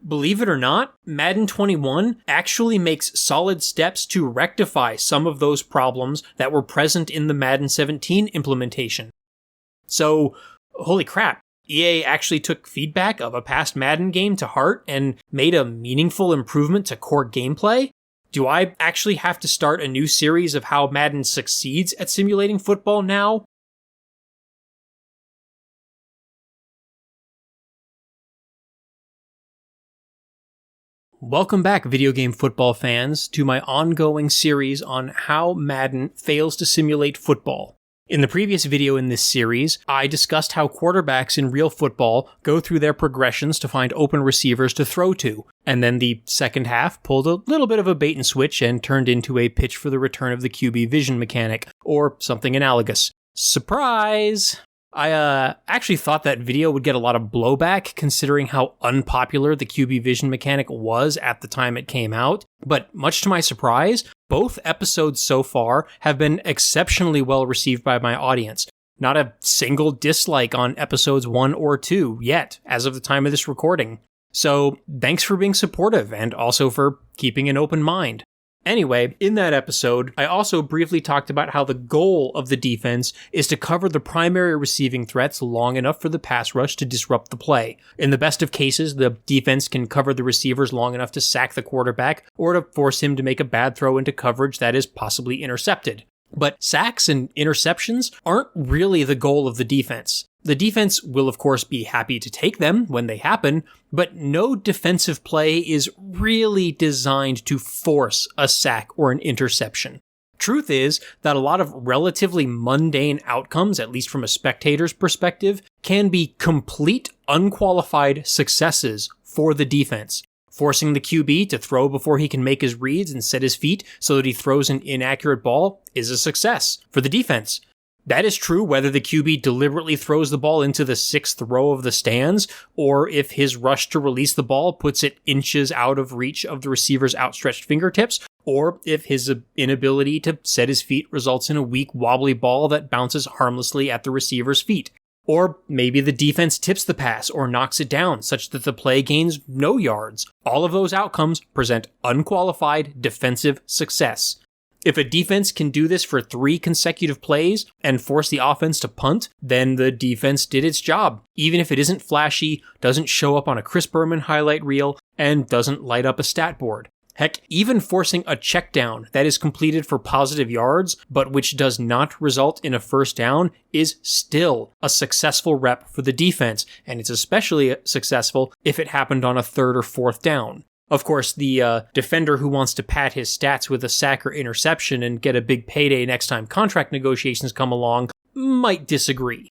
believe it or not, Madden 21 actually makes solid steps to rectify some of those problems that were present in the Madden 17 implementation. So, holy crap, EA actually took feedback of a past Madden game to heart and made a meaningful improvement to core gameplay? Do I actually have to start a new series of how Madden succeeds at simulating football now? Welcome back, video game football fans, to my ongoing series on how Madden fails to simulate football. In the previous video in this series, I discussed how quarterbacks in real football go through their progressions to find open receivers to throw to, and then the second half pulled a little bit of a bait and switch and turned into a pitch for the return of the QB vision mechanic, or something analogous. Surprise! I actually thought that video would get a lot of blowback considering how unpopular the QB vision mechanic was at the time it came out, but much to my surprise, both episodes so far have been exceptionally well received by my audience. Not a single dislike on episodes 1 or 2 yet, as of the time of this recording. So, thanks for being supportive and also for keeping an open mind. Anyway, in that episode, I also briefly talked about how the goal of the defense is to cover the primary receiving threats long enough for the pass rush to disrupt the play. In the best of cases, the defense can cover the receivers long enough to sack the quarterback or to force him to make a bad throw into coverage that is possibly intercepted. But sacks and interceptions aren't really the goal of the defense. The defense will of course be happy to take them when they happen, but no defensive play is really designed to force a sack or an interception. Truth is that a lot of relatively mundane outcomes, at least from a spectator's perspective, can be complete unqualified successes for the defense. Forcing the QB to throw before he can make his reads and set his feet so that he throws an inaccurate ball is a success for the defense. That is true whether the QB deliberately throws the ball into the 6th row of the stands, or if his rush to release the ball puts it inches out of reach of the receiver's outstretched fingertips, or if his inability to set his feet results in a weak, wobbly ball that bounces harmlessly at the receiver's feet. Or maybe the defense tips the pass or knocks it down such that the play gains no yards. All of those outcomes present unqualified defensive success. If a defense can do this for 3 consecutive plays and force the offense to punt, then the defense did its job, even if it isn't flashy, doesn't show up on a Chris Berman highlight reel, and doesn't light up a stat board. Heck, even forcing a check down that is completed for positive yards, but which does not result in a first down, is still a successful rep for the defense, and it's especially successful if it happened on a 3rd or 4th down. Of course, the defender who wants to pad his stats with a sack or interception and get a big payday next time contract negotiations come along might disagree.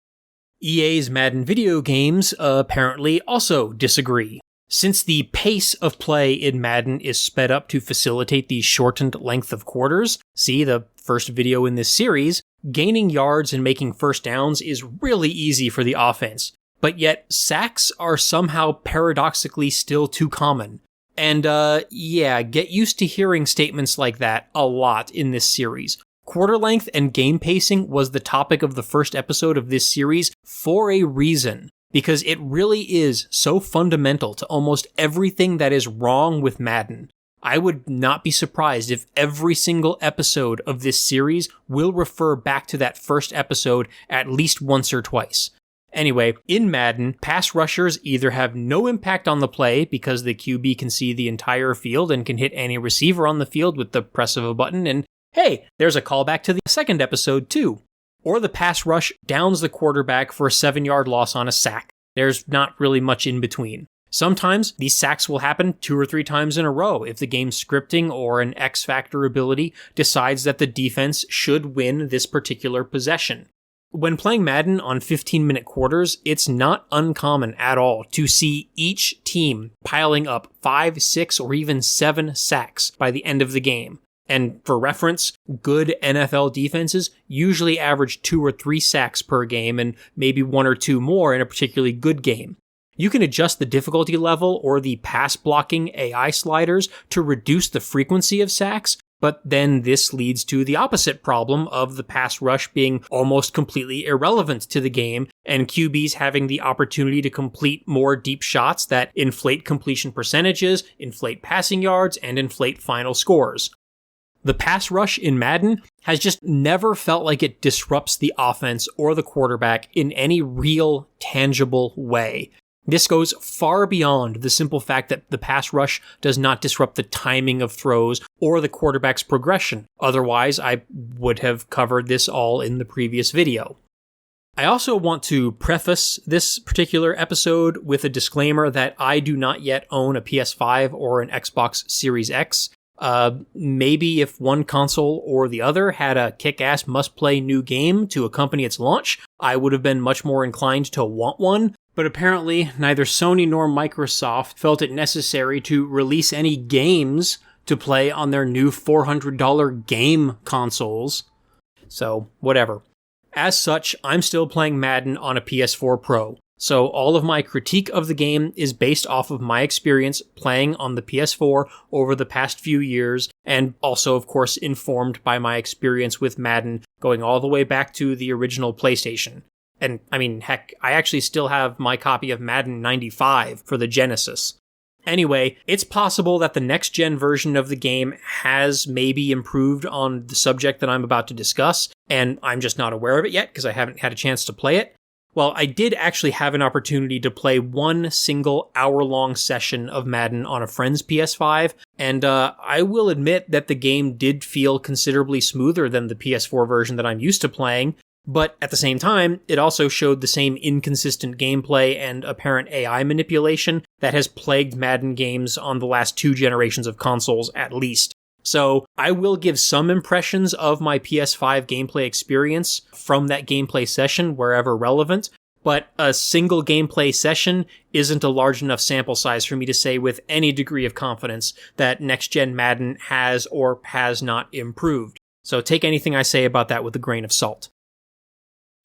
EA's Madden video games apparently also disagree. Since the pace of play in Madden is sped up to facilitate the shortened length of quarters, see the first video in this series, gaining yards and making first downs is really easy for the offense. But yet, sacks are somehow paradoxically still too common. And get used to hearing statements like that a lot in this series. Quarter length and game pacing was the topic of the first episode of this series for a reason, because it really is so fundamental to almost everything that is wrong with Madden. I would not be surprised if every single episode of this series will refer back to that first episode at least once or twice. Anyway, in Madden, pass rushers either have no impact on the play because the QB can see the entire field and can hit any receiver on the field with the press of a button, and hey, there's a callback to the second episode too. Or the pass rush downs the quarterback for a 7-yard loss on a sack. There's not really much in between. Sometimes these sacks will happen 2 or 3 times in a row if the game's scripting or an X-factor ability decides that the defense should win this particular possession. When playing Madden on 15-minute quarters, it's not uncommon at all to see each team piling up 5, 6, or even 7 sacks by the end of the game. And for reference, good NFL defenses usually average 2 or 3 sacks per game and maybe 1 or 2 more in a particularly good game. You can adjust the difficulty level or the pass blocking AI sliders to reduce the frequency of sacks, But then this leads to the opposite problem of the pass rush being almost completely irrelevant to the game, and QBs having the opportunity to complete more deep shots that inflate completion percentages, inflate passing yards, and inflate final scores. The pass rush in Madden has just never felt like it disrupts the offense or the quarterback in any real, tangible way. This goes far beyond the simple fact that the pass rush does not disrupt the timing of throws or the quarterback's progression. Otherwise, I would have covered this all in the previous video. I also want to preface this particular episode with a disclaimer that I do not yet own a PS5 or an Xbox Series X. Maybe if one console or the other had a kick-ass must-play new game to accompany its launch, I would have been much more inclined to want one, but apparently neither Sony nor Microsoft felt it necessary to release any games to play on their new $400 game consoles. So, whatever. As such, I'm still playing Madden on a PS4 Pro. So all of my critique of the game is based off of my experience playing on the PS4 over the past few years, and also, of course, informed by my experience with Madden going all the way back to the original PlayStation. And, I mean, heck, I actually still have my copy of Madden 95 for the Genesis. Anyway, it's possible that the next-gen version of the game has maybe improved on the subject that I'm about to discuss, and I'm just not aware of it yet because I haven't had a chance to play it. Well, I did actually have an opportunity to play one single hour-long session of Madden on a friend's PS5, and I will admit that the game did feel considerably smoother than the PS4 version that I'm used to playing, but at the same time, it also showed the same inconsistent gameplay and apparent AI manipulation that has plagued Madden games on the last 2 generations of consoles at least. So I will give some impressions of my PS5 gameplay experience from that gameplay session wherever relevant, but a single gameplay session isn't a large enough sample size for me to say with any degree of confidence that next-gen Madden has or has not improved. So take anything I say about that with a grain of salt.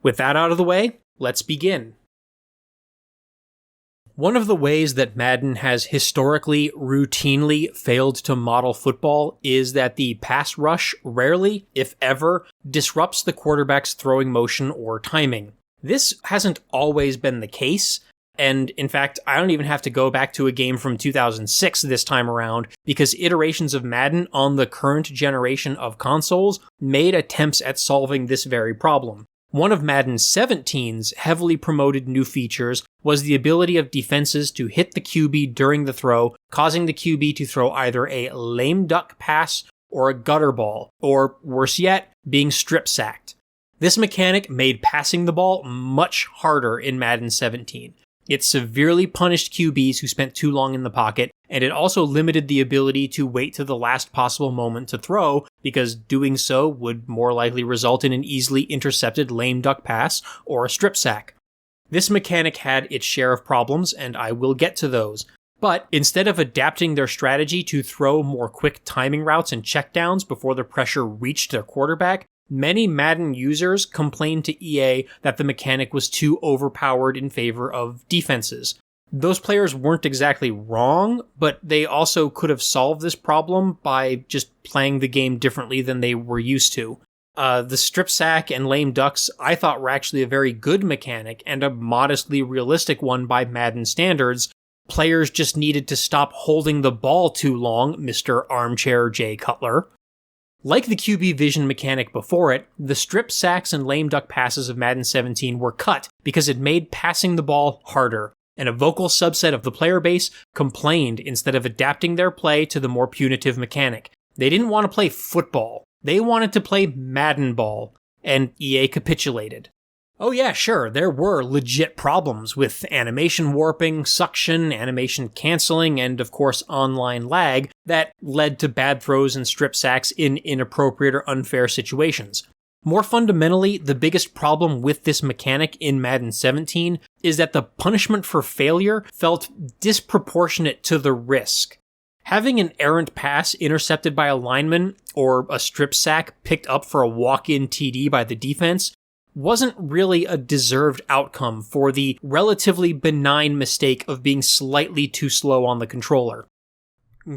With that out of the way, let's begin. One of the ways that Madden has historically routinely failed to model football is that the pass rush rarely, if ever, disrupts the quarterback's throwing motion or timing. This hasn't always been the case, and in fact, I don't even have to go back to a game from 2006 this time around, because iterations of Madden on the current generation of consoles made attempts at solving this very problem. One of Madden 17's heavily promoted new features was the ability of defenses to hit the QB during the throw, causing the QB to throw either a lame duck pass or a gutter ball, or worse yet, being strip sacked. This mechanic made passing the ball much harder in Madden 17. It severely punished QBs who spent too long in the pocket, and it also limited the ability to wait to the last possible moment to throw, because doing so would more likely result in an easily intercepted lame duck pass or a strip sack. This mechanic had its share of problems, and I will get to those. But instead of adapting their strategy to throw more quick timing routes and checkdowns before the pressure reached their quarterback, many Madden users complained to EA that the mechanic was too overpowered in favor of defenses. Those players weren't exactly wrong, but they also could have solved this problem by just playing the game differently than they were used to. The strip sack and lame ducks I thought were actually a very good mechanic and a modestly realistic one by Madden standards. Players just needed to stop holding the ball too long, Mr. Armchair Jay Cutler. Like the QB vision mechanic before it, the strip sacks and lame duck passes of Madden 17 were cut because it made passing the ball harder, and a vocal subset of the player base complained instead of adapting their play to the more punitive mechanic. They didn't want to play football. They wanted to play Madden ball, and EA capitulated. Oh yeah, sure, there were legit problems with animation warping, suction, animation canceling, and of course online lag that led to bad throws and strip sacks in inappropriate or unfair situations. More fundamentally, the biggest problem with this mechanic in Madden 17 is that the punishment for failure felt disproportionate to the risk. Having an errant pass intercepted by a lineman or a strip sack picked up for a walk-in TD by the defense wasn't really a deserved outcome for the relatively benign mistake of being slightly too slow on the controller.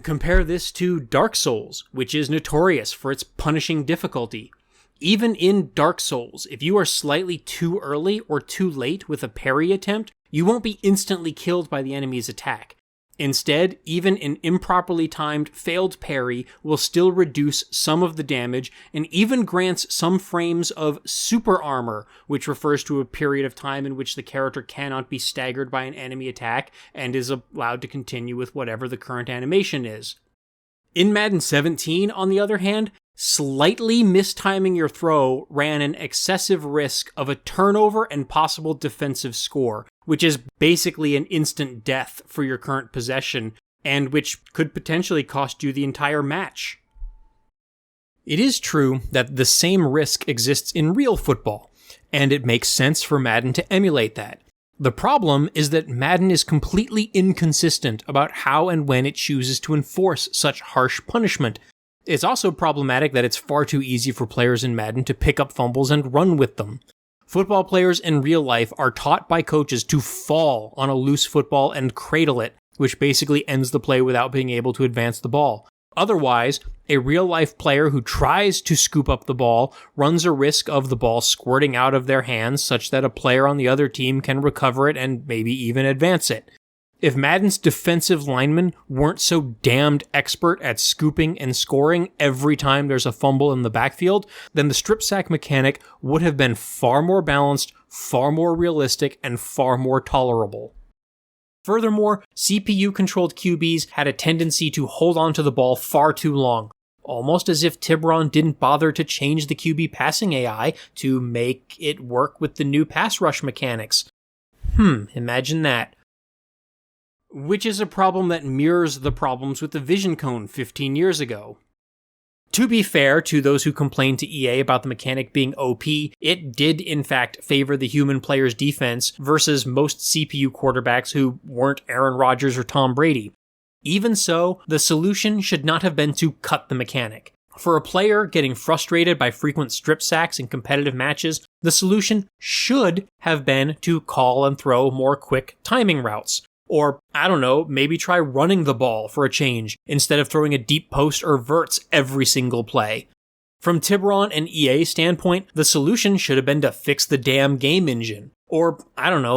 Compare this to Dark Souls, which is notorious for its punishing difficulty. Even in Dark Souls, if you are slightly too early or too late with a parry attempt, you won't be instantly killed by the enemy's attack. Instead, even an improperly timed failed parry will still reduce some of the damage and even grants some frames of super armor, which refers to a period of time in which the character cannot be staggered by an enemy attack and is allowed to continue with whatever the current animation is. In Madden 17, on the other hand, slightly mistiming your throw ran an excessive risk of a turnover and possible defensive score, which is basically an instant death for your current possession, and which could potentially cost you the entire match. It is true that the same risk exists in real football, and it makes sense for Madden to emulate that. The problem is that Madden is completely inconsistent about how and when it chooses to enforce such harsh punishment. It's also problematic that it's far too easy for players in Madden to pick up fumbles and run with them. Football players in real life are taught by coaches to fall on a loose football and cradle it, which basically ends the play without being able to advance the ball. Otherwise, a real-life player who tries to scoop up the ball runs a risk of the ball squirting out of their hands such that a player on the other team can recover it and maybe even advance it. If Madden's defensive linemen weren't so damned expert at scooping and scoring every time there's a fumble in the backfield, then the strip sack mechanic would have been far more balanced, far more realistic, and far more tolerable. Furthermore, CPU-controlled QBs had a tendency to hold on to the ball far too long, almost as if Tiburon didn't bother to change the QB passing AI to make it work with the new pass rush mechanics. Imagine that. Which is a problem that mirrors the problems with the Vision Cone 15 years ago. To be fair to those who complained to EA about the mechanic being OP, it did in fact favor the human player's defense versus most CPU quarterbacks who weren't Aaron Rodgers or Tom Brady. Even so, the solution should not have been to cut the mechanic. For a player getting frustrated by frequent strip sacks in competitive matches, the solution should have been to call and throw more quick timing routes. Or, maybe try running the ball for a change, instead of throwing a deep post or verts every single play. From Tiburon and EA's standpoint, the solution should have been to fix the damn game engine. Or,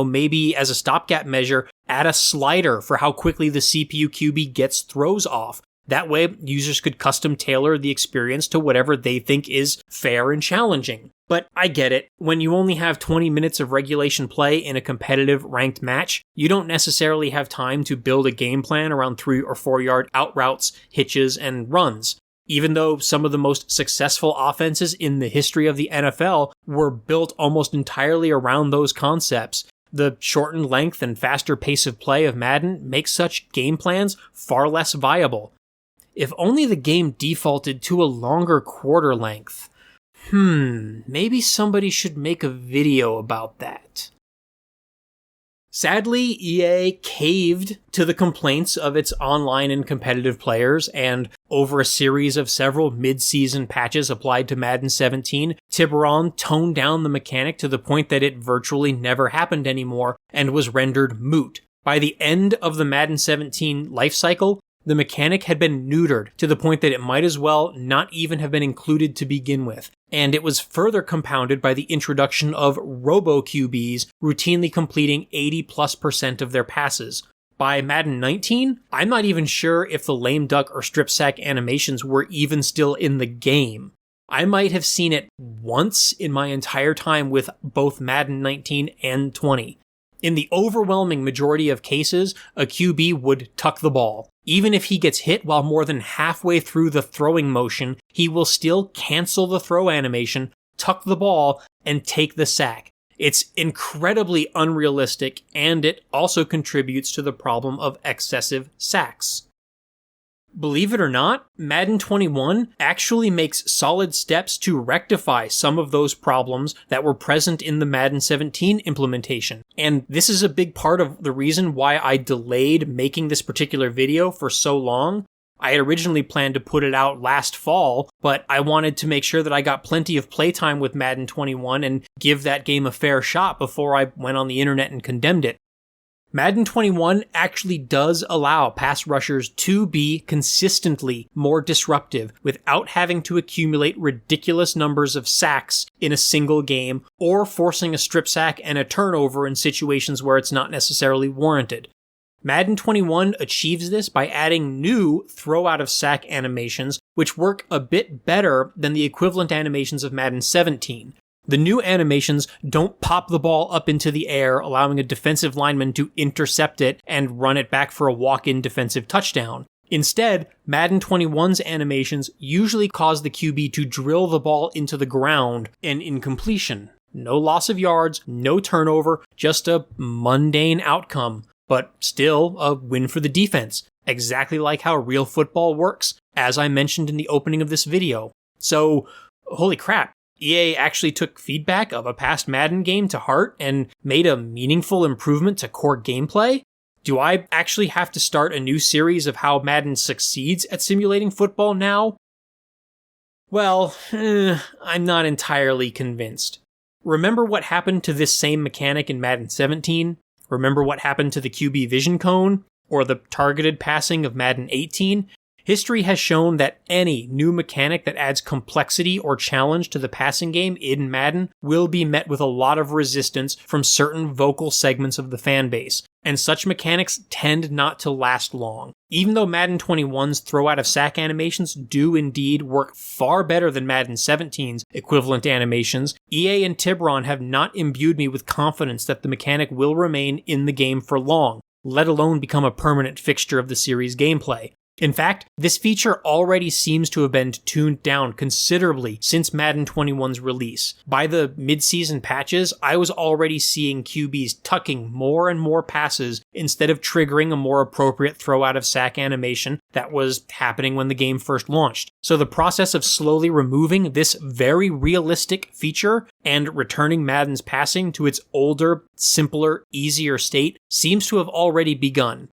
maybe as a stopgap measure, add a slider for how quickly the CPU QB gets throws off. That way, users could custom tailor the experience to whatever they think is fair and challenging. But I get it. When you only have 20 minutes of regulation play in a competitive ranked match, you don't necessarily have time to build a game plan around 3 or 4 yard out routes, hitches, and runs. Even though some of the most successful offenses in the history of the NFL were built almost entirely around those concepts, the shortened length and faster pace of play of Madden makes such game plans far less viable. If only the game defaulted to a longer quarter length. Maybe somebody should make a video about that. Sadly, EA caved to the complaints of its online and competitive players, and over a series of several mid-season patches applied to Madden 17, Tiburon toned down the mechanic to the point that it virtually never happened anymore and was rendered moot. By the end of the Madden 17 lifecycle, the mechanic had been neutered to the point that it might as well not even have been included to begin with, and it was further compounded by the introduction of robo-QBs routinely completing 80+% of their passes. By Madden 19, I'm not even sure if the lame duck or strip sack animations were even still in the game. I might have seen it once in my entire time with both Madden 19 and 20. In the overwhelming majority of cases, a QB would tuck the ball. Even if he gets hit while more than halfway through the throwing motion, he will still cancel the throw animation, tuck the ball, and take the sack. It's incredibly unrealistic, and it also contributes to the problem of excessive sacks. Believe it or not, Madden 21 actually makes solid steps to rectify some of those problems that were present in the Madden 17 implementation. And this is a big part of the reason why I delayed making this particular video for so long. I had originally planned to put it out last fall, but I wanted to make sure that I got plenty of playtime with Madden 21 and give that game a fair shot before I went on the internet and condemned it. Madden 21 actually does allow pass rushers to be consistently more disruptive without having to accumulate ridiculous numbers of sacks in a single game or forcing a strip sack and a turnover in situations where it's not necessarily warranted. Madden 21 achieves this by adding new throw out of sack animations, which work a bit better than the equivalent animations of Madden 17. The new animations don't pop the ball up into the air, allowing a defensive lineman to intercept it and run it back for a walk-in defensive touchdown. Instead, Madden 21's animations usually cause the QB to drill the ball into the ground, an incompletion. No loss of yards, no turnover, just a mundane outcome, but still a win for the defense, exactly like how real football works, as I mentioned in the opening of this video. So, holy crap. EA actually took feedback of a past Madden game to heart and made a meaningful improvement to core gameplay? Do I actually have to start a new series of how Madden succeeds at simulating football now? Well, I'm not entirely convinced. Remember what happened to this same mechanic in Madden 17? Remember what happened to the QB vision cone? Or the targeted passing of Madden 18? History has shown that any new mechanic that adds complexity or challenge to the passing game in Madden will be met with a lot of resistance from certain vocal segments of the fan base, and such mechanics tend not to last long. Even though Madden 21's throw out of sack animations do indeed work far better than Madden 17's equivalent animations, EA and Tiburon have not imbued me with confidence that the mechanic will remain in the game for long, let alone become a permanent fixture of the series' gameplay. In fact, this feature already seems to have been tuned down considerably since Madden 21's release. By the mid-season patches, I was already seeing QBs tucking more and more passes instead of triggering a more appropriate throw out of sack animation that was happening when the game first launched. So the process of slowly removing this very realistic feature and returning Madden's passing to its older, simpler, easier state seems to have already begun.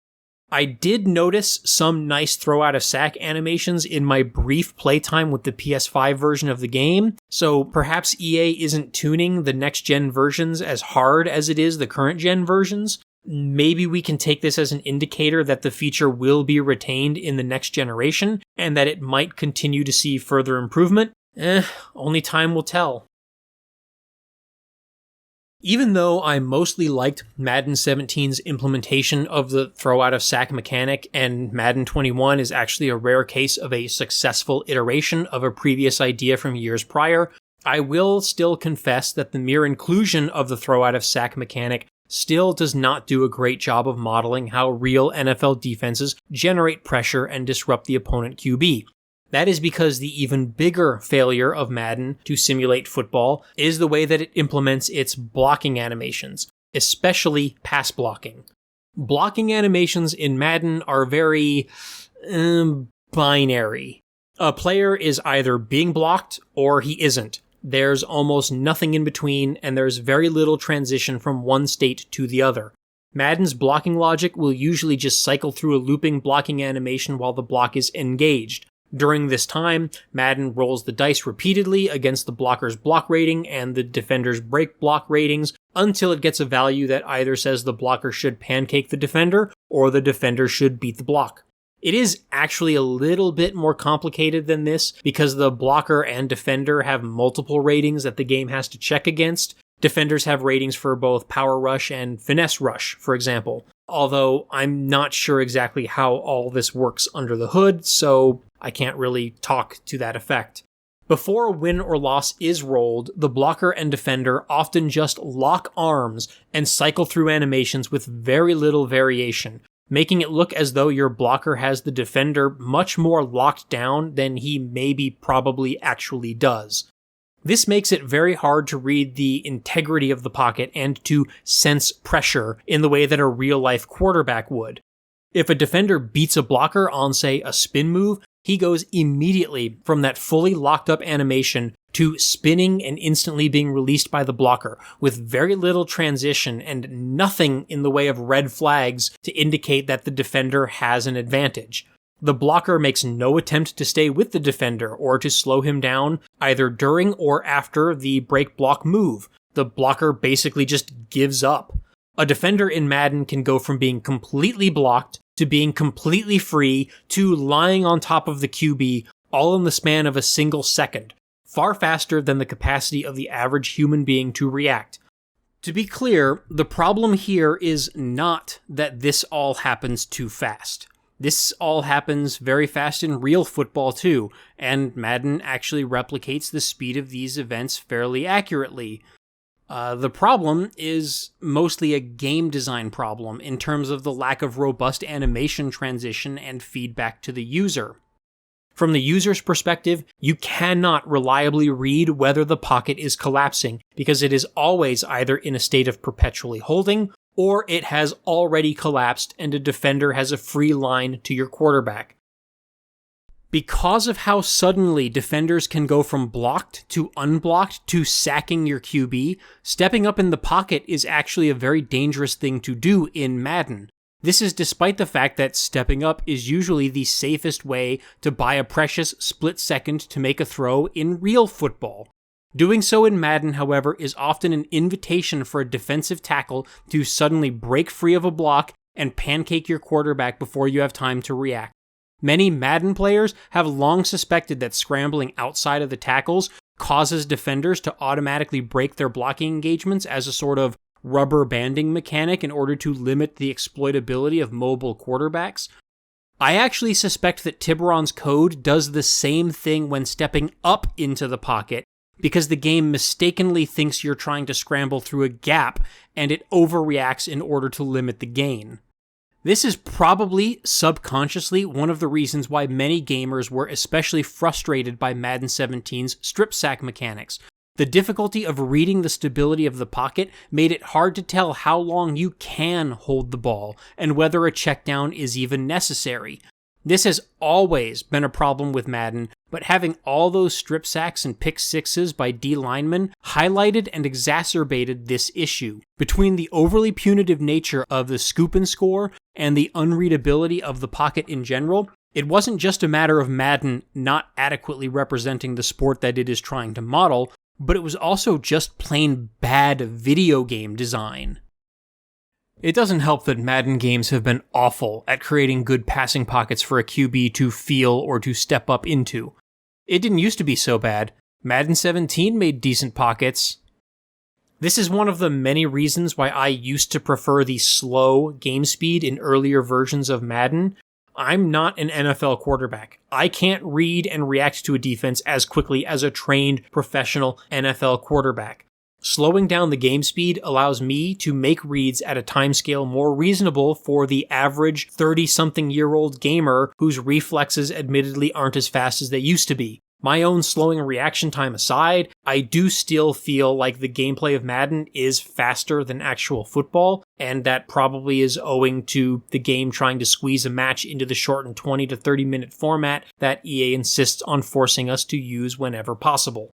I did notice some nice throw out of sack animations in my brief playtime with the PS5 version of the game, so perhaps EA isn't tuning the next gen versions as hard as it is the current gen versions. Maybe we can take this as an indicator that the feature will be retained in the next generation, and that it might continue to see further improvement. Only time will tell. Even though I mostly liked Madden 17's implementation of the throw out of sack mechanic, and Madden 21 is actually a rare case of a successful iteration of a previous idea from years prior, I will still confess that the mere inclusion of the throw out of sack mechanic still does not do a great job of modeling how real NFL defenses generate pressure and disrupt the opponent QB. That is because the even bigger failure of Madden to simulate football is the way that it implements its blocking animations, especially pass blocking. Blocking animations in Madden are very binary. A player is either being blocked or he isn't. There's almost nothing in between, and there's very little transition from one state to the other. Madden's blocking logic will usually just cycle through a looping blocking animation while the block is engaged. During this time, Madden rolls the dice repeatedly against the blocker's block rating and the defender's break block ratings until it gets a value that either says the blocker should pancake the defender or the defender should beat the block. It is actually a little bit more complicated than this because the blocker and defender have multiple ratings that the game has to check against. Defenders have ratings for both power rush and finesse rush, for example. Although I'm not sure exactly how all this works under the hood, so I can't really talk to that effect. Before a win or loss is rolled, the blocker and defender often just lock arms and cycle through animations with very little variation, making it look as though your blocker has the defender much more locked down than he maybe probably actually does. This makes it very hard to read the integrity of the pocket and to sense pressure in the way that a real-life quarterback would. If a defender beats a blocker on, say, a spin move, he goes immediately from that fully locked up animation to spinning and instantly being released by the blocker, with very little transition and nothing in the way of red flags to indicate that the defender has an advantage. The blocker makes no attempt to stay with the defender or to slow him down, either during or after the break block move. The blocker basically just gives up. A defender in Madden can go from being completely blocked to being completely free to lying on top of the QB all in the span of a single second, far faster than the capacity of the average human being to react. To be clear, the problem here is not that this all happens too fast. This all happens very fast in real football too, and Madden actually replicates the speed of these events fairly accurately. The problem is mostly a game design problem in terms of the lack of robust animation transition and feedback to the user. From the user's perspective, you cannot reliably read whether the pocket is collapsing because it is always either in a state of perpetually holding or it has already collapsed and a defender has a free line to your quarterback. Because of how suddenly defenders can go from blocked to unblocked to sacking your QB, stepping up in the pocket is actually a very dangerous thing to do in Madden. This is despite the fact that stepping up is usually the safest way to buy a precious split second to make a throw in real football. Doing so in Madden, however, is often an invitation for a defensive tackle to suddenly break free of a block and pancake your quarterback before you have time to react. Many Madden players have long suspected that scrambling outside of the tackles causes defenders to automatically break their blocking engagements as a sort of rubber banding mechanic in order to limit the exploitability of mobile quarterbacks. I actually suspect that Tiburon's code does the same thing when stepping up into the pocket, because the game mistakenly thinks you're trying to scramble through a gap, and it overreacts in order to limit the gain. This is probably, subconsciously, one of the reasons why many gamers were especially frustrated by Madden 17's strip sack mechanics. The difficulty of reading the stability of the pocket made it hard to tell how long you can hold the ball, and whether a checkdown is even necessary. This has always been a problem with Madden, but having all those strip sacks and pick sixes by D linemen highlighted and exacerbated this issue. Between the overly punitive nature of the scoop and score and the unreadability of the pocket in general, it wasn't just a matter of Madden not adequately representing the sport that it is trying to model, but it was also just plain bad video game design. It doesn't help that Madden games have been awful at creating good passing pockets for a QB to feel or to step up into. It didn't used to be so bad. Madden 17 made decent pockets. This is one of the many reasons why I used to prefer the slow game speed in earlier versions of Madden. I'm not an NFL quarterback. I can't read and react to a defense as quickly as a trained professional NFL quarterback. Slowing down the game speed allows me to make reads at a timescale more reasonable for the average 30-something-year-old gamer whose reflexes admittedly aren't as fast as they used to be. My own slowing reaction time aside, I do still feel like the gameplay of Madden is faster than actual football, and that probably is owing to the game trying to squeeze a match into the shortened 20 to 30 minute format that EA insists on forcing us to use whenever possible.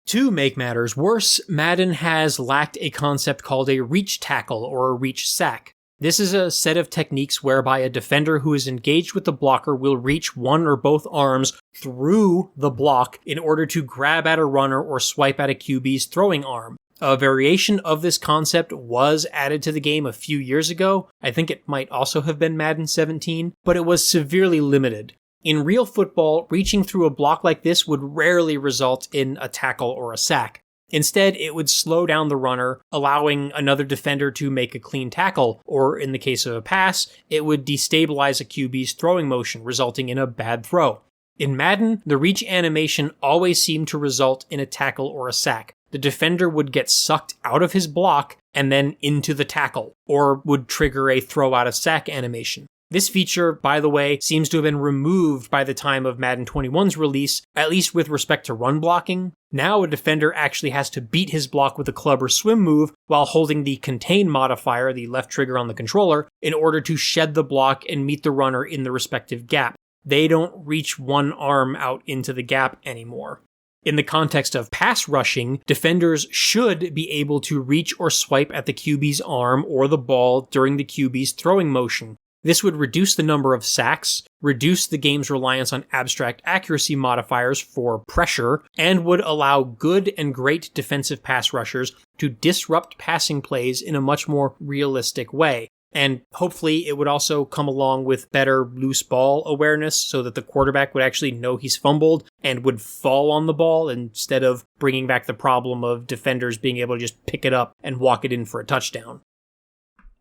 To make matters worse, Madden has lacked a concept called a reach tackle or a reach sack. This is a set of techniques whereby a defender who is engaged with the blocker will reach one or both arms through the block in order to grab at a runner or swipe at a QB's throwing arm. A variation of this concept was added to the game a few years ago. I think it might also have been Madden 17, but it was severely limited. In real football, reaching through a block like this would rarely result in a tackle or a sack. Instead, it would slow down the runner, allowing another defender to make a clean tackle, or in the case of a pass, it would destabilize a QB's throwing motion, resulting in a bad throw. In Madden, the reach animation always seemed to result in a tackle or a sack. The defender would get sucked out of his block and then into the tackle, or would trigger a throw out of sack animation. This feature, by the way, seems to have been removed by the time of Madden 21's release, at least with respect to run blocking. Now a defender actually has to beat his block with a club or swim move while holding the contain modifier, the left trigger on the controller, in order to shed the block and meet the runner in the respective gap. They don't reach one arm out into the gap anymore. In the context of pass rushing, defenders should be able to reach or swipe at the QB's arm or the ball during the QB's throwing motion. This would reduce the number of sacks, reduce the game's reliance on abstract accuracy modifiers for pressure, and would allow good and great defensive pass rushers to disrupt passing plays in a much more realistic way. And hopefully it would also come along with better loose ball awareness so that the quarterback would actually know he's fumbled and would fall on the ball instead of bringing back the problem of defenders being able to just pick it up and walk it in for a touchdown.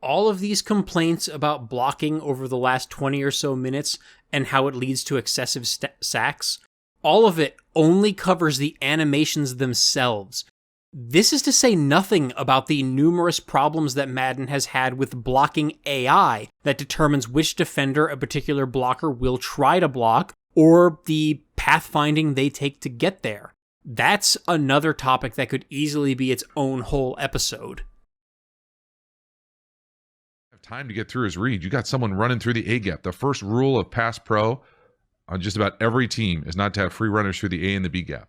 All of these complaints about blocking over the last 20 or so minutes and how it leads to excessive sacks, all of it only covers the animations themselves. This is to say nothing about the numerous problems that Madden has had with blocking AI that determines which defender a particular blocker will try to block, or the pathfinding they take to get there. That's another topic that could easily be its own whole episode. Time to get through his read. You got someone running through the A-gap. The first rule of pass pro on just about every team is not to have free runners through the A and the B gap.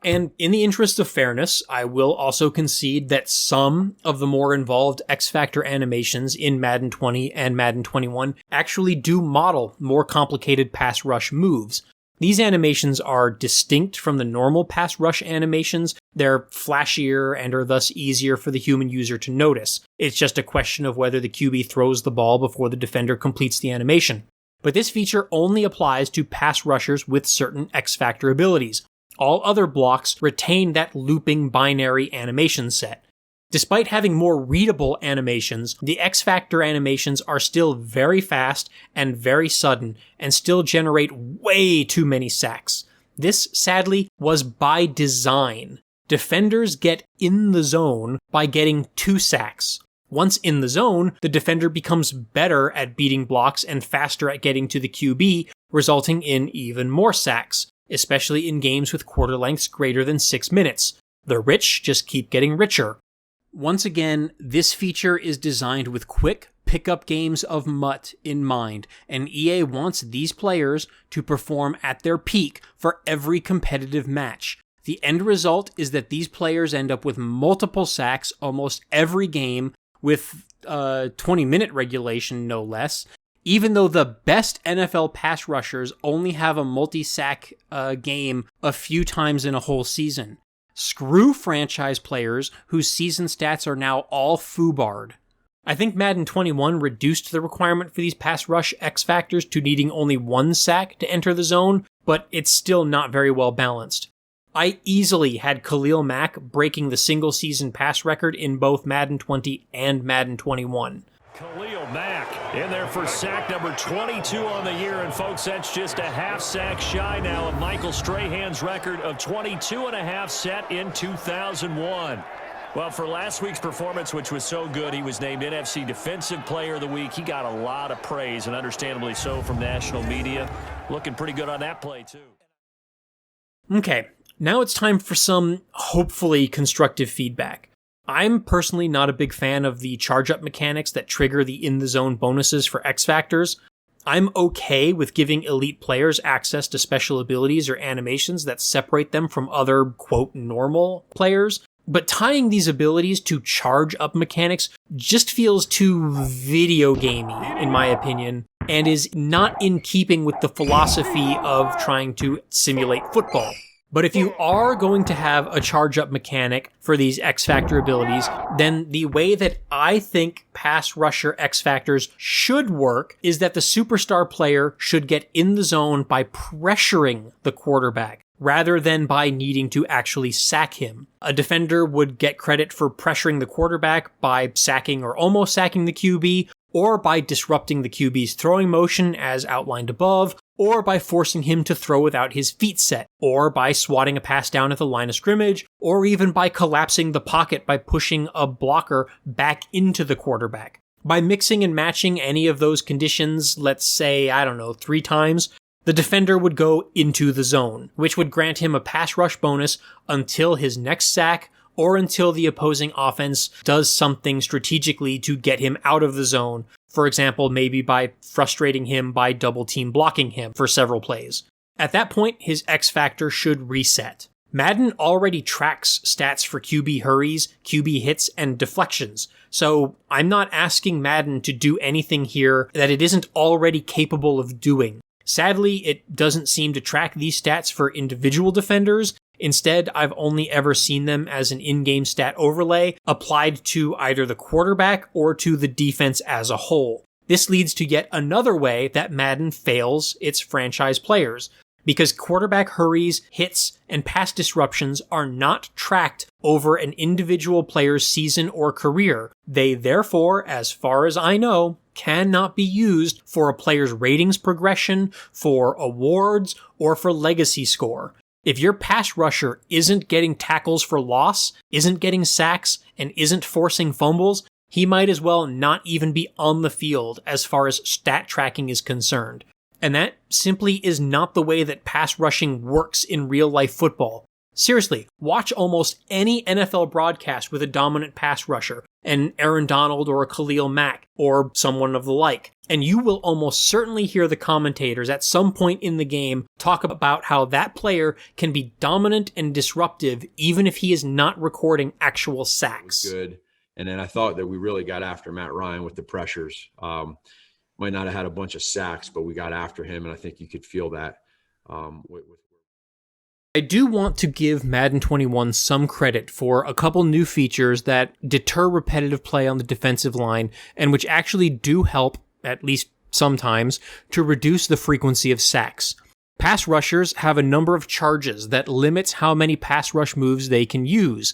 And in the interest of fairness, I will also concede that some of the more involved X-Factor animations in Madden 20 and Madden 21 actually do model more complicated pass rush moves. These animations are distinct from the normal pass rush animations. They're flashier and are thus easier for the human user to notice. It's just a question of whether the QB throws the ball before the defender completes the animation. But this feature only applies to pass rushers with certain X-Factor abilities. All other blocks retain that looping binary animation set. Despite having more readable animations, the X-Factor animations are still very fast and very sudden, and still generate way too many sacks. This, sadly, was by design. Defenders get in the zone by getting 2 sacks. Once in the zone, the defender becomes better at beating blocks and faster at getting to the QB, resulting in even more sacks, especially in games with quarter lengths greater than 6 minutes. The rich just keep getting richer. Once again, this feature is designed with quick pickup games of MUT in mind, and EA wants these players to perform at their peak for every competitive match. The end result is that these players end up with multiple sacks almost every game, with 20-minute regulation no less, even though the best NFL pass rushers only have a multi-sack game a few times in a whole season. Screw franchise players whose season stats are now all foobarred. I think Madden 21 reduced the requirement for these pass rush X factors to needing only 1 sack to enter the zone, but it's still not very well balanced. I easily had Khalil Mack breaking the single season pass record in both Madden 20 and Madden 21. Khalil Mack in there for sack number 22 on the year, and folks, that's just a half sack shy now of Michael Strahan's record of 22 and a half set in 2001. Well, for last week's performance, which was so good, he was named NFC Defensive Player of the Week. He got a lot of praise, and understandably so, from national media. Looking pretty good on that play, too. Okay, now it's time for some hopefully constructive feedback. I'm personally not a big fan of the charge-up mechanics that trigger the in-the-zone bonuses for X-Factors. I'm okay with giving elite players access to special abilities or animations that separate them from other, quote, normal players, but tying these abilities to charge-up mechanics just feels too video gamey, in my opinion, and is not in keeping with the philosophy of trying to simulate football. But if you are going to have a charge-up mechanic for these X-Factor abilities, then the way that I think pass rusher X-Factors should work is that the superstar player should get in the zone by pressuring the quarterback, rather than by needing to actually sack him. A defender would get credit for pressuring the quarterback by sacking or almost sacking the QB, or by disrupting the QB's throwing motion as outlined above, or by forcing him to throw without his feet set, or by swatting a pass down at the line of scrimmage, or even by collapsing the pocket by pushing a blocker back into the quarterback. By mixing and matching any of those conditions, let's say, 3 times, the defender would go into the zone, which would grant him a pass rush bonus until his next sack, or until the opposing offense does something strategically to get him out of the zone. For example, maybe by frustrating him by double team blocking him for several plays. At that point, his X factor should reset. Madden already tracks stats for QB hurries, QB hits, and deflections, So I'm not asking Madden to do anything here that it isn't already capable of doing. Sadly, it doesn't seem to track these stats for individual defenders. Instead, I've only ever seen them as an in-game stat overlay applied to either the quarterback or to the defense as a whole. This leads to yet another way that Madden fails its franchise players, because quarterback hurries, hits, and pass disruptions are not tracked over an individual player's season or career. They therefore, as far as I know, cannot be used for a player's ratings progression, for awards, or for legacy score. If your pass rusher isn't getting tackles for loss, isn't getting sacks, and isn't forcing fumbles, he might as well not even be on the field as far as stat tracking is concerned. And that simply is not the way that pass rushing works in real-life football. Seriously, watch almost any NFL broadcast with a dominant pass rusher, an Aaron Donald or a Khalil Mack, or someone of the like, and you will almost certainly hear the commentators at some point in the game talk about how that player can be dominant and disruptive even if he is not recording actual sacks. Good. And then I thought that we really got after Matt Ryan with the pressures. Might not have had a bunch of sacks, but we got after him, and I think you could feel that. I do want to give Madden 21 some credit for a couple new features that deter repetitive play on the defensive line, and which actually do help, at least sometimes, to reduce the frequency of sacks. Pass rushers have a number of charges that limits how many pass rush moves they can use.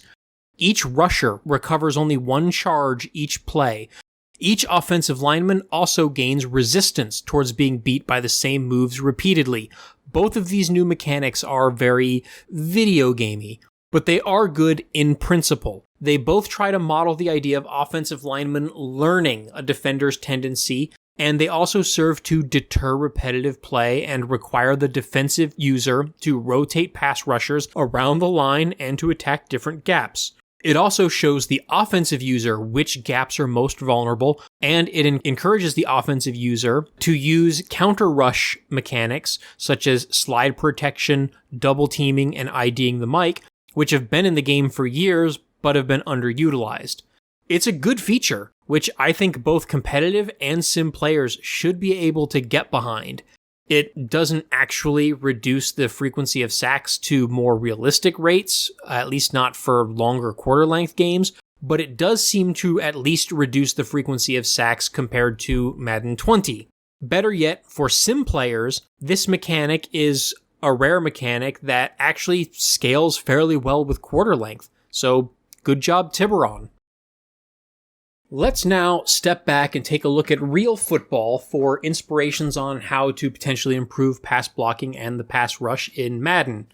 Each rusher recovers only one charge each play. Each offensive lineman also gains resistance towards being beat by the same moves repeatedly. Both of these new mechanics are very video gamey, but they are good in principle. They both try to model the idea of offensive linemen learning a defender's tendency, and they also serve to deter repetitive play and require the defensive user to rotate pass rushers around the line and to attack different gaps. It also shows the offensive user which gaps are most vulnerable, and it encourages the offensive user to use counter rush mechanics such as slide protection, double teaming, and IDing the mic, which have been in the game for years but have been underutilized. It's a good feature, which I think both competitive and sim players should be able to get behind. It doesn't actually reduce the frequency of sacks to more realistic rates, at least not for longer quarter-length games, but it does seem to at least reduce the frequency of sacks compared to Madden 20. Better yet, for sim players, this mechanic is a rare mechanic that actually scales fairly well with quarter length, so good job, Tiburon. Let's now step back and take a look at real football for inspirations on how to potentially improve pass blocking and the pass rush in Madden.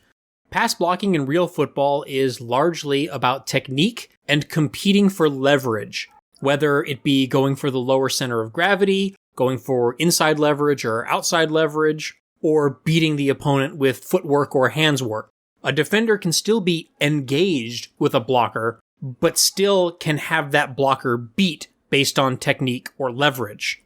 Pass blocking in real football is largely about technique and competing for leverage, whether it be going for the lower center of gravity, going for inside leverage or outside leverage, or beating the opponent with footwork or hands work. A defender can still be engaged with a blocker, but still can have that blocker beat based on technique or leverage.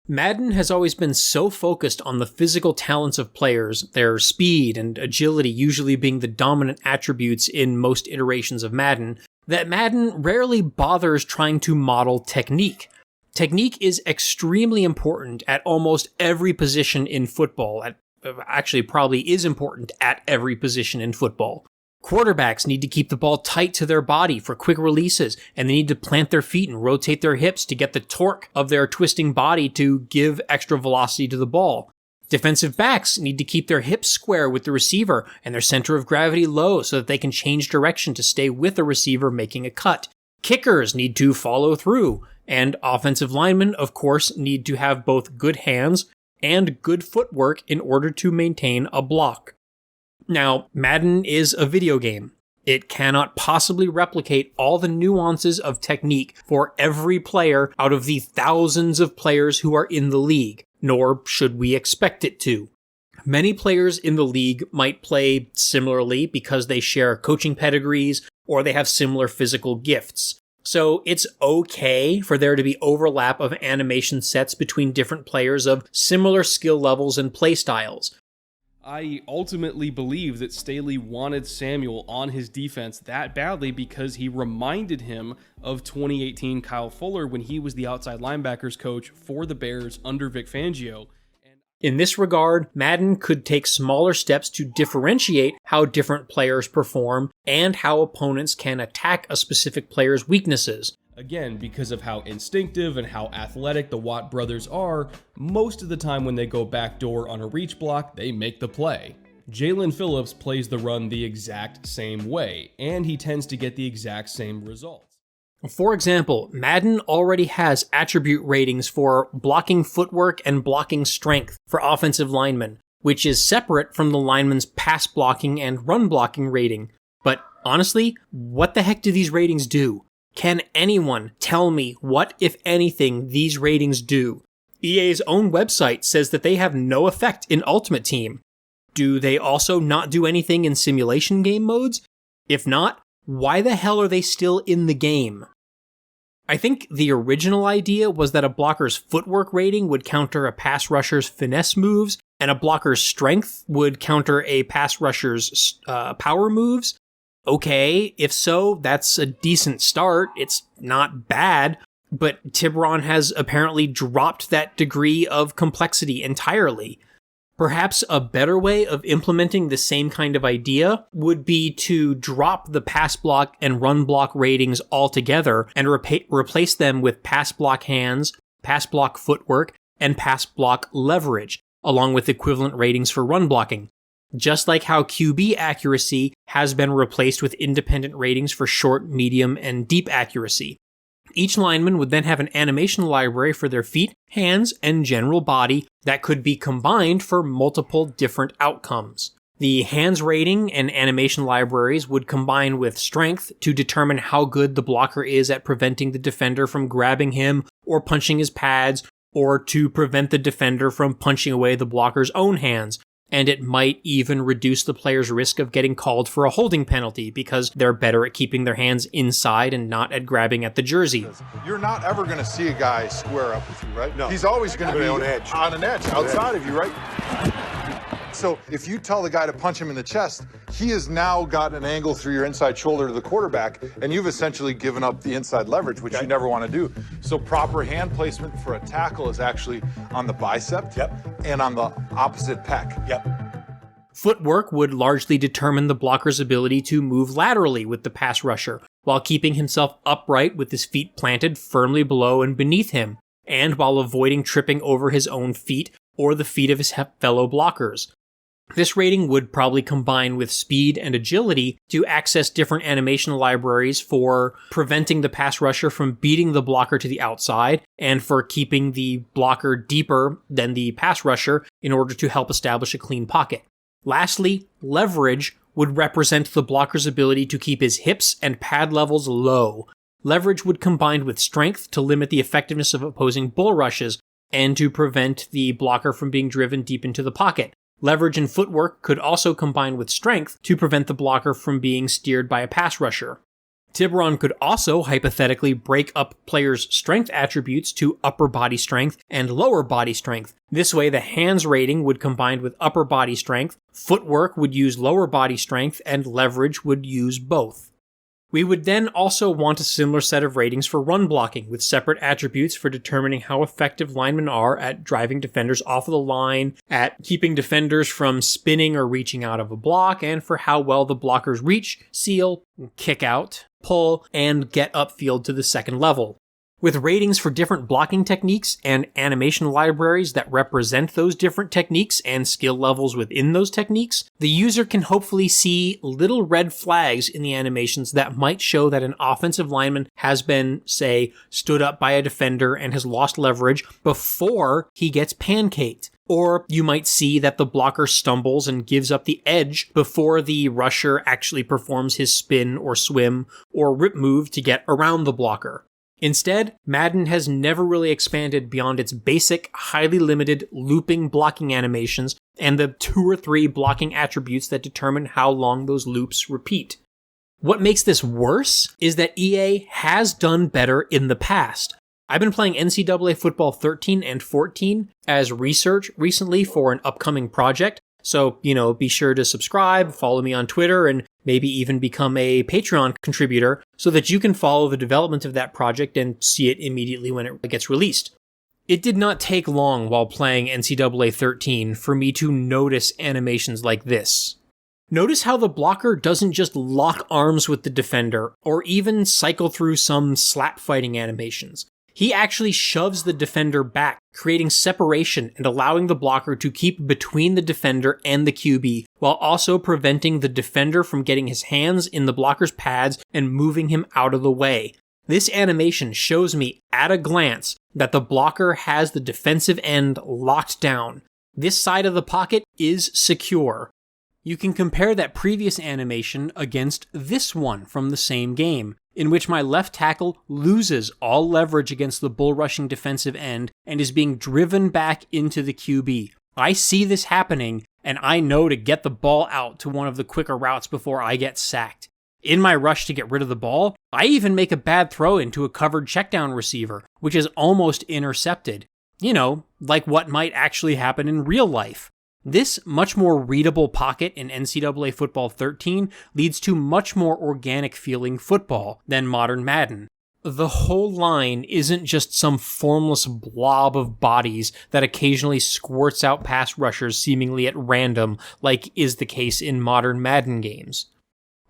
Madden has always been so focused on the physical talents of players, their speed and agility usually being the dominant attributes in most iterations of Madden, that Madden rarely bothers trying to model technique. Technique is extremely important at almost every position in football. Actually, probably is important at every position in football. Quarterbacks need to keep the ball tight to their body for quick releases, and they need to plant their feet and rotate their hips to get the torque of their twisting body to give extra velocity to the ball. Defensive backs need to keep their hips square with the receiver and their center of gravity low so that they can change direction to stay with the receiver making a cut. Kickers need to follow through, and offensive linemen, of course, need to have both good hands and good footwork in order to maintain a block. Now, Madden is a video game. It cannot possibly replicate all the nuances of technique for every player out of the thousands of players who are in the league, nor should we expect it to. Many players in the league might play similarly because they share coaching pedigrees or they have similar physical gifts. So it's okay for there to be overlap of animation sets between different players of similar skill levels and play styles. I ultimately believe that Staley wanted Samuel on his defense that badly because he reminded him of 2018 Kyle Fuller when he was the outside linebackers coach for the Bears under Vic Fangio. In this regard, Madden could take smaller steps to differentiate how different players perform and how opponents can attack a specific player's weaknesses. Again, because of how instinctive and how athletic the Watt brothers are, most of the time when they go backdoor on a reach block, they make the play. Jalen Phillips plays the run the exact same way, and he tends to get the exact same results. For example, Madden already has attribute ratings for blocking footwork and blocking strength for offensive linemen, which is separate from the lineman's pass blocking and run blocking rating. But honestly, what the heck do these ratings do? Can anyone tell me what, if anything, these ratings do? EA's own website says that they have no effect in Ultimate Team. Do they also not do anything in simulation game modes? If not, why the hell are they still in the game? I think the original idea was that a blocker's footwork rating would counter a pass rusher's finesse moves, and a blocker's strength would counter a pass rusher's power moves. Okay, if so, that's a decent start. It's not bad, but Tiburon has apparently dropped that degree of complexity entirely. Perhaps a better way of implementing the same kind of idea would be to drop the pass block and run block ratings altogether and replace them with pass block hands, pass block footwork, and pass block leverage, along with equivalent ratings for run blocking. Just like how QB accuracy has been replaced with independent ratings for short, medium, and deep accuracy. Each lineman would then have an animation library for their feet, hands, and general body that could be combined for multiple different outcomes. The hands rating and animation libraries would combine with strength to determine how good the blocker is at preventing the defender from grabbing him or punching his pads, or to prevent the defender from punching away the blocker's own hands. And it might even reduce the player's risk of getting called for a holding penalty because they're better at keeping their hands inside and not at grabbing at the jersey. You're not ever going to see a guy square up with you, right? No. He's always going to be on edge. On an edge, outside of you, right? So if you tell the guy to punch him in the chest, he has now got an angle through your inside shoulder to the quarterback, and you've essentially given up the inside leverage, which you never want to do. So proper hand placement for a tackle is actually on the bicep and on the opposite pec. Footwork would largely determine the blocker's ability to move laterally with the pass rusher, while keeping himself upright with his feet planted firmly below and beneath him, and while avoiding tripping over his own feet or the feet of his fellow blockers. This rating would probably combine with speed and agility to access different animation libraries for preventing the pass rusher from beating the blocker to the outside and for keeping the blocker deeper than the pass rusher in order to help establish a clean pocket. Lastly, leverage would represent the blocker's ability to keep his hips and pad levels low. Leverage would combine with strength to limit the effectiveness of opposing bull rushes and to prevent the blocker from being driven deep into the pocket. Leverage and footwork could also combine with strength to prevent the blocker from being steered by a pass rusher. Tiburon could also hypothetically break up players' strength attributes to upper body strength and lower body strength. This way, the hands rating would combine with upper body strength, footwork would use lower body strength, and leverage would use both. We would then also want a similar set of ratings for run blocking, with separate attributes for determining how effective linemen are at driving defenders off of the line, at keeping defenders from spinning or reaching out of a block, and for how well the blockers reach, seal, kick out, pull, and get upfield to the second level. With ratings for different blocking techniques and animation libraries that represent those different techniques and skill levels within those techniques, the user can hopefully see little red flags in the animations that might show that an offensive lineman has been, say, stood up by a defender and has lost leverage before he gets pancaked. Or you might see that the blocker stumbles and gives up the edge before the rusher actually performs his spin or swim or rip move to get around the blocker. Instead, Madden has never really expanded beyond its basic, highly limited looping blocking animations and the 2 or 3 blocking attributes that determine how long those loops repeat. What makes this worse is that EA has done better in the past. I've been playing NCAA Football 13 and 14 as research recently for an upcoming project, So, be sure to subscribe, follow me on Twitter, and maybe even become a Patreon contributor so that you can follow the development of that project and see it immediately when it gets released. It did not take long while playing NCAA 13 for me to notice animations like this. Notice how the blocker doesn't just lock arms with the defender or even cycle through some slap fighting animations. He actually shoves the defender back, creating separation and allowing the blocker to keep between the defender and the QB, while also preventing the defender from getting his hands in the blocker's pads and moving him out of the way. This animation shows me at a glance that the blocker has the defensive end locked down. This side of the pocket is secure. You can compare that previous animation against this one from the same game, in which my left tackle loses all leverage against the bull rushing defensive end and is being driven back into the QB. I see this happening, and I know to get the ball out to one of the quicker routes before I get sacked. In my rush to get rid of the ball, I even make a bad throw into a covered checkdown receiver, which is almost intercepted. Like what might actually happen in real life. This much more readable pocket in NCAA Football 13 leads to much more organic feeling football than modern Madden. The whole line isn't just some formless blob of bodies that occasionally squirts out pass rushers seemingly at random, like is the case in modern Madden games.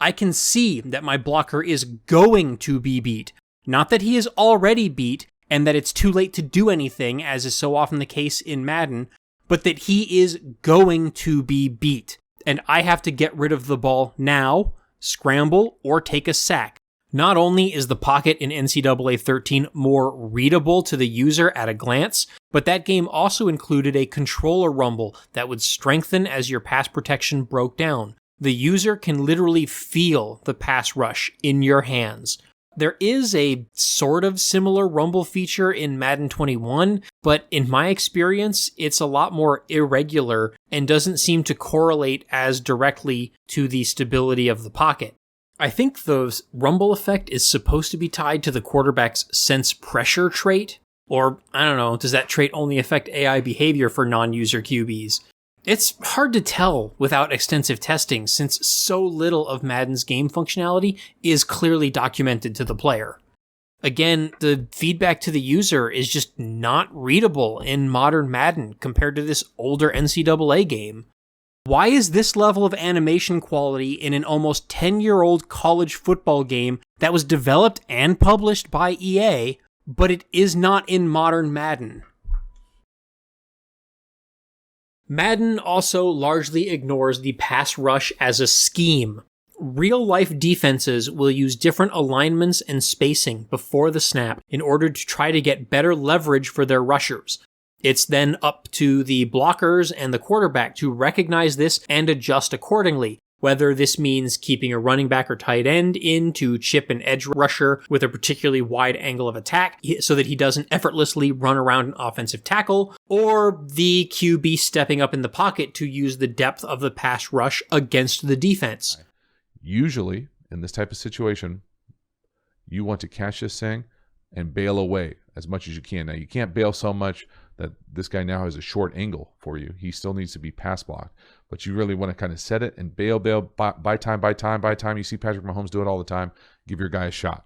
I can see that my blocker is going to be beat, not that he is already beat and that it's too late to do anything, as is so often the case in Madden, but that he is going to be beat, and I have to get rid of the ball now, scramble, or take a sack. Not only is the pocket in NCAA 13 more readable to the user at a glance, but that game also included a controller rumble that would strengthen as your pass protection broke down. The user can literally feel the pass rush in your hands. There is a sort of similar rumble feature in Madden 21, but in my experience, it's a lot more irregular and doesn't seem to correlate as directly to the stability of the pocket. I think the rumble effect is supposed to be tied to the quarterback's sense pressure trait, or I don't know, does that trait only affect AI behavior for non-user QBs? It's hard to tell without extensive testing, since so little of Madden's game functionality is clearly documented to the player. Again, the feedback to the user is just not readable in modern Madden compared to this older NCAA game. Why is this level of animation quality in an almost 10-year-old college football game that was developed and published by EA, but it is not in modern Madden? Madden also largely ignores the pass rush as a scheme. Real-life defenses will use different alignments and spacing before the snap in order to try to get better leverage for their rushers. It's then up to the blockers and the quarterback to recognize this and adjust accordingly, whether this means keeping a running back or tight end in to chip an edge rusher with a particularly wide angle of attack so that he doesn't effortlessly run around an offensive tackle, or the QB stepping up in the pocket to use the depth of the pass rush against the defense. Usually, in this type of situation, you want to catch this thing and bail away as much as you can. Now, you can't bail so much that this guy now has a short angle for you. He still needs to be pass blocked. But you really want to kind of set it and bail, buy time. You see Patrick Mahomes do it all the time. Give your guy a shot.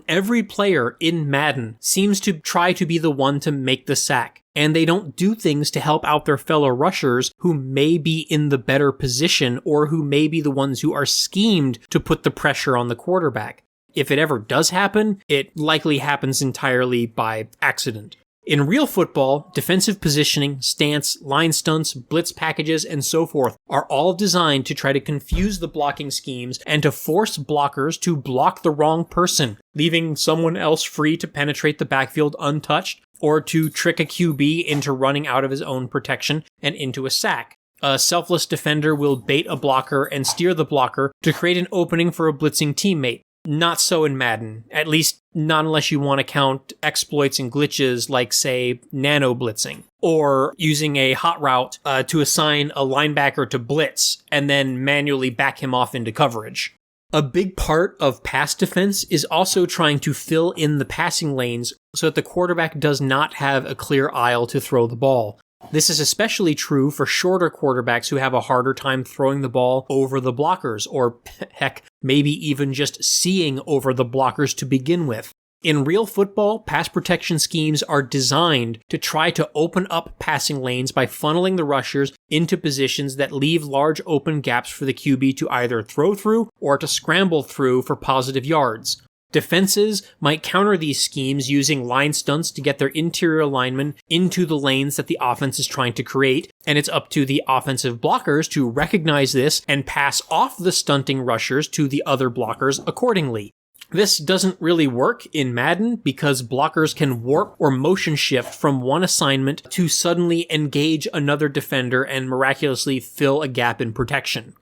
Every player in Madden seems to try to be the one to make the sack, and they don't do things to help out their fellow rushers who may be in the better position or who may be the ones who are schemed to put the pressure on the quarterback. If it ever does happen, it likely happens entirely by accident. In real football, defensive positioning, stance, line stunts, blitz packages, and so forth are all designed to try to confuse the blocking schemes and to force blockers to block the wrong person, leaving someone else free to penetrate the backfield untouched, or to trick a QB into running out of his own protection and into a sack. A selfless defender will bait a blocker and steer the blocker to create an opening for a blitzing teammate. Not so in Madden, at least not unless you want to count exploits and glitches like, say, nano blitzing, or using a hot route to assign a linebacker to blitz and then manually back him off into coverage. A big part of pass defense is also trying to fill in the passing lanes so that the quarterback does not have a clear aisle to throw the ball. This is especially true for shorter quarterbacks who have a harder time throwing the ball over the blockers, or heck, maybe even just seeing over the blockers to begin with. In real football, pass protection schemes are designed to try to open up passing lanes by funneling the rushers into positions that leave large open gaps for the QB to either throw through or to scramble through for positive yards. Defenses might counter these schemes using line stunts to get their interior linemen into the lanes that the offense is trying to create, and it's up to the offensive blockers to recognize this and pass off the stunting rushers to the other blockers accordingly. This doesn't really work in Madden because blockers can warp or motion shift from one assignment to suddenly engage another defender and miraculously fill a gap in protection.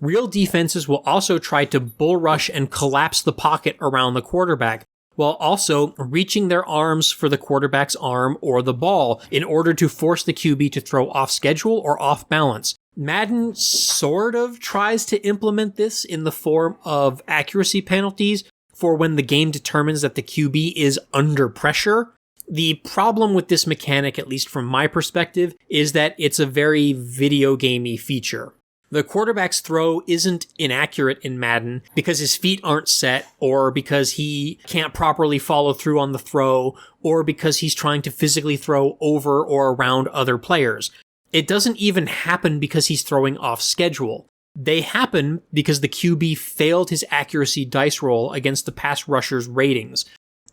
Real defenses will also try to bull rush and collapse the pocket around the quarterback, while also reaching their arms for the quarterback's arm or the ball in order to force the QB to throw off schedule or off balance. Madden sort of tries to implement this in the form of accuracy penalties for when the game determines that the QB is under pressure. The problem with this mechanic, at least from my perspective, is that it's a very video gamey feature. The quarterback's throw isn't inaccurate in Madden because his feet aren't set, or because he can't properly follow through on the throw, or because he's trying to physically throw over or around other players. It doesn't even happen because he's throwing off schedule. They happen because the QB failed his accuracy dice roll against the pass rusher's ratings.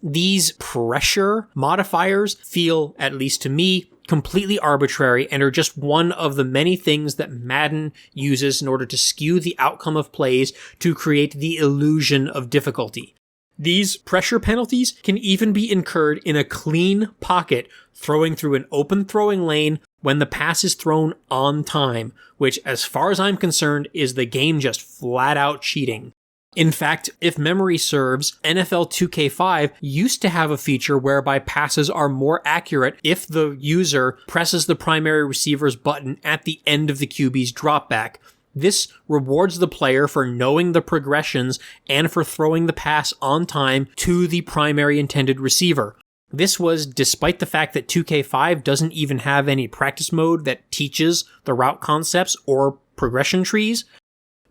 These pressure modifiers feel, at least to me, completely arbitrary and are just one of the many things that Madden uses in order to skew the outcome of plays to create the illusion of difficulty. These pressure penalties can even be incurred in a clean pocket, throwing through an open throwing lane when the pass is thrown on time, which, as far as I'm concerned, is the game just flat out cheating. In fact, if memory serves, NFL 2K5 used to have a feature whereby passes are more accurate if the user presses the primary receiver's button at the end of the QB's dropback. This rewards the player for knowing the progressions and for throwing the pass on time to the primary intended receiver. This was despite the fact that 2K5 doesn't even have any practice mode that teaches the route concepts or progression trees.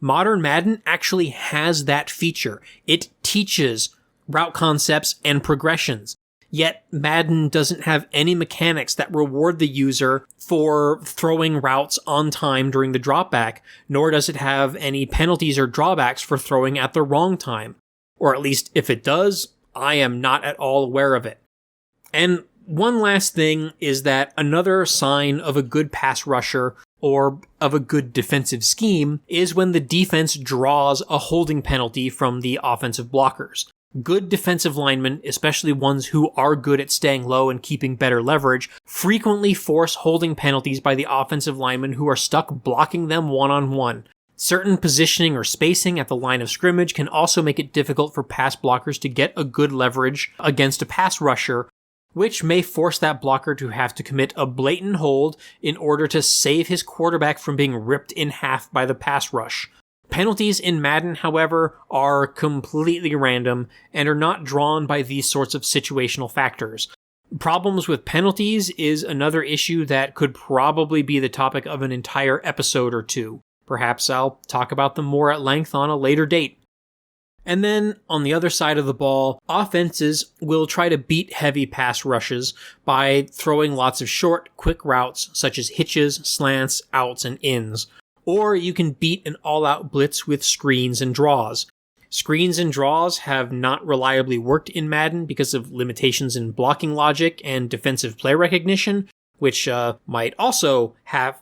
Modern Madden actually has that feature. It teaches route concepts and progressions. Yet Madden doesn't have any mechanics that reward the user for throwing routes on time during the dropback, nor does it have any penalties or drawbacks for throwing at the wrong time. Or at least if it does, I am not at all aware of it. And one last thing is that another sign of a good pass rusher or of a good defensive scheme is when the defense draws a holding penalty from the offensive blockers. Good defensive linemen, especially ones who are good at staying low and keeping better leverage, frequently force holding penalties by the offensive linemen who are stuck blocking them one-on-one. Certain positioning or spacing at the line of scrimmage can also make it difficult for pass blockers to get a good leverage against a pass rusher, which may force that blocker to have to commit a blatant hold in order to save his quarterback from being ripped in half by the pass rush. Penalties in Madden, however, are completely random and are not drawn by these sorts of situational factors. Problems with penalties is another issue that could probably be the topic of an entire episode or two. Perhaps I'll talk about them more at length on a later date. And then, on the other side of the ball, offenses will try to beat heavy pass rushes by throwing lots of short, quick routes such as hitches, slants, outs, and ins. Or you can beat an all-out blitz with screens and draws. Screens and draws have not reliably worked in Madden because of limitations in blocking logic and defensive play recognition, which might also have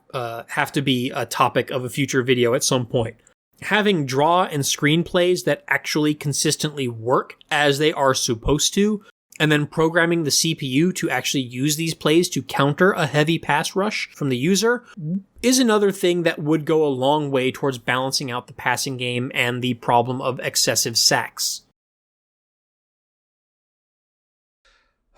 to be a topic of a future video at some point. Having draw and screen plays that actually consistently work as they are supposed to, and then programming the CPU to actually use these plays to counter a heavy pass rush from the user is another thing that would go a long way towards balancing out the passing game and the problem of excessive sacks.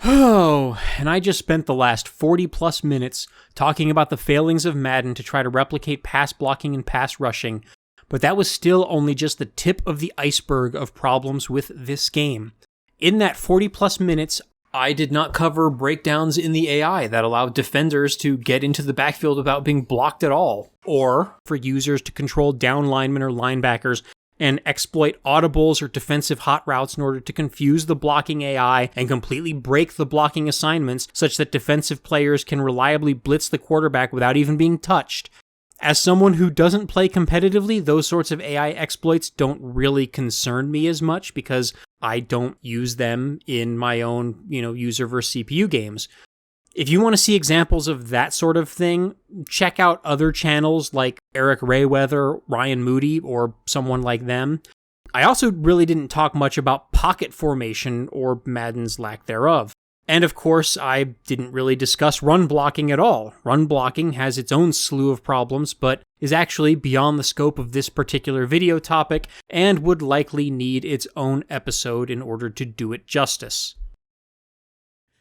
Oh, and I just spent the last 40 plus minutes talking about the failings of Madden to try to replicate pass blocking and pass rushing, but that was still only just the tip of the iceberg of problems with this game. In that 40 plus minutes, I did not cover breakdowns in the AI that allowed defenders to get into the backfield without being blocked at all, or for users to control down linemen or linebackers and exploit audibles or defensive hot routes in order to confuse the blocking AI and completely break the blocking assignments such that defensive players can reliably blitz the quarterback without even being touched. As someone who doesn't play competitively, those sorts of AI exploits don't really concern me as much because I don't use them in my own, user versus CPU games. If you want to see examples of that sort of thing, check out other channels like Eric Rayweather, Ryan Moody, or someone like them. I also really didn't talk much about pocket formation or Madden's lack thereof. And of course, I didn't really discuss run blocking at all. Run blocking has its own slew of problems, but is actually beyond the scope of this particular video topic and would likely need its own episode in order to do it justice.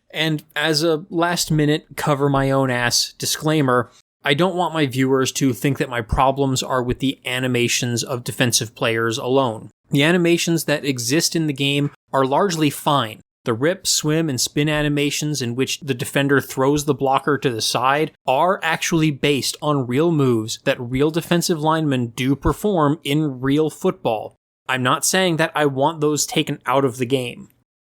And as a last-minute cover-my-own-ass disclaimer, I don't want my viewers to think that my problems are with the animations of defensive players alone. The animations that exist in the game are largely fine. The rip, swim, and spin animations in which the defender throws the blocker to the side are actually based on real moves that real defensive linemen do perform in real football. I'm not saying that I want those taken out of the game.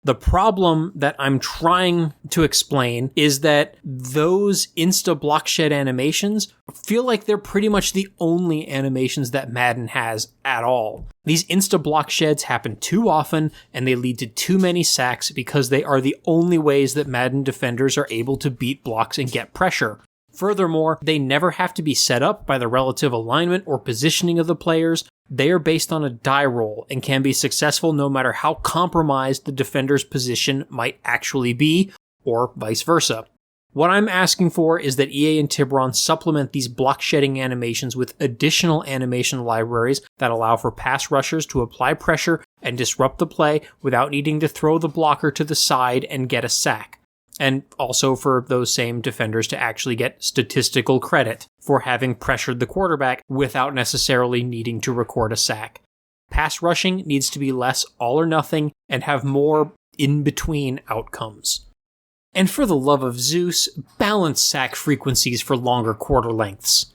The problem that I'm trying to explain is that those insta-block shed animations feel like they're pretty much the only animations that Madden has at all. These insta-block sheds happen too often, and they lead to too many sacks because they are the only ways that Madden defenders are able to beat blocks and get pressure. Furthermore, they never have to be set up by the relative alignment or positioning of the players. They are based on a die roll and can be successful no matter how compromised the defender's position might actually be, or vice versa. What I'm asking for is that EA and Tiburon supplement these block shedding animations with additional animation libraries that allow for pass rushers to apply pressure and disrupt the play without needing to throw the blocker to the side and get a sack. And also for those same defenders to actually get statistical credit for having pressured the quarterback without necessarily needing to record a sack. Pass rushing needs to be less all or nothing and have more in-between outcomes. And for the love of Zeus, balance sack frequencies for longer quarter lengths.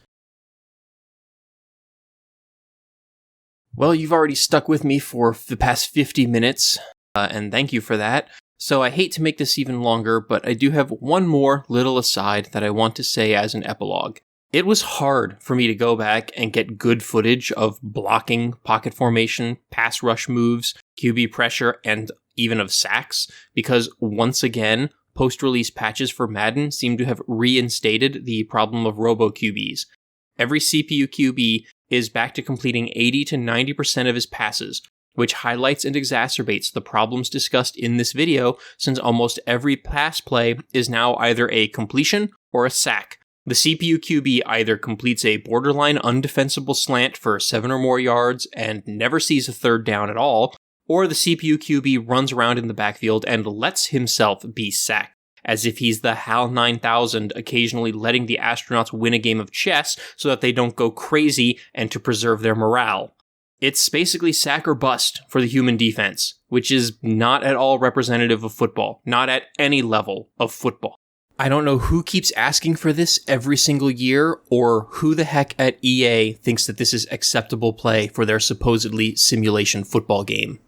Well, you've already stuck with me for the past 50 minutes, and thank you for that. So I hate to make this even longer, but I do have one more little aside that I want to say as an epilogue. It was hard for me to go back and get good footage of blocking, pocket formation, pass rush moves, QB pressure, and even of sacks, because once again, post-release patches for Madden seem to have reinstated the problem of robo-QBs. Every CPU QB is back to completing 80 to 90% of his passes, which highlights and exacerbates the problems discussed in this video, since almost every pass play is now either a completion or a sack. The CPU QB either completes a borderline undefensible slant for 7 or more yards and never sees a third down at all, or the CPU QB runs around in the backfield and lets himself be sacked, as if he's the HAL 9000 occasionally letting the astronauts win a game of chess so that they don't go crazy and to preserve their morale. It's basically sack or bust for the human defense, which is not at all representative of football, not at any level of football. I don't know who keeps asking for this every single year, or who the heck at EA thinks that this is acceptable play for their supposedly simulation football game.